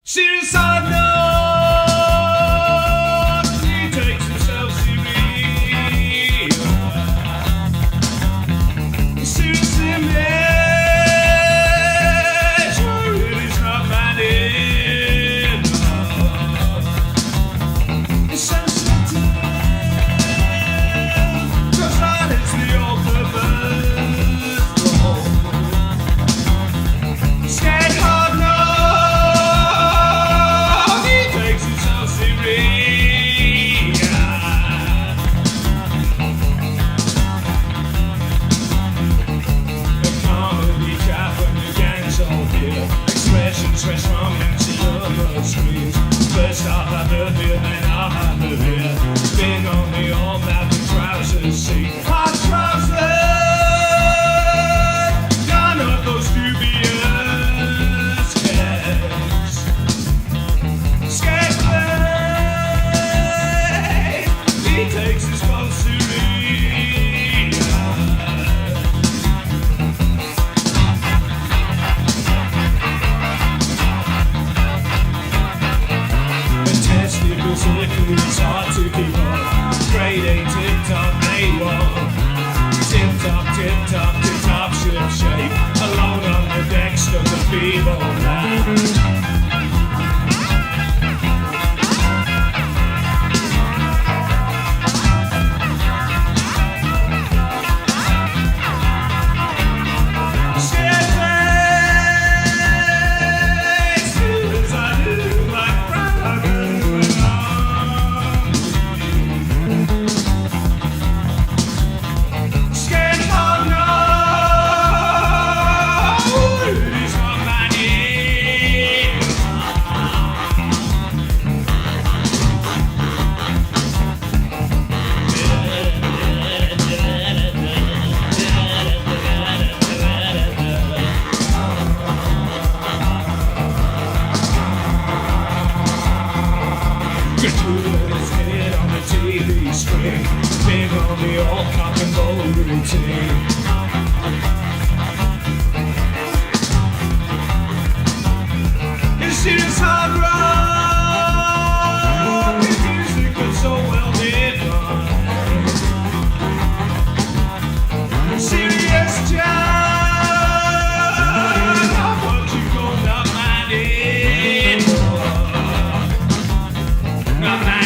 Serious or not, he takes himself serious. Serious image, it is not minded. It's sensitive, just not it's the old purpose. Scared hard no. Expressions from empty urban screens. First off, I heard it, then I heard it. Been on the old map and trousers seat. Hot trousers, none of those dubious cares. Scared play, he takes his clothes seriously. It's hard to keep up. Grade A, tip-top, A1. Tip-top, tip-top, tip-top, ship shape. Alone on the deck, stuck a feeble man. His head on the TV screen, big on the old cock and roll routine. His serious hard rock, his music was so well done. Serious John, but you go not minded. Not minded.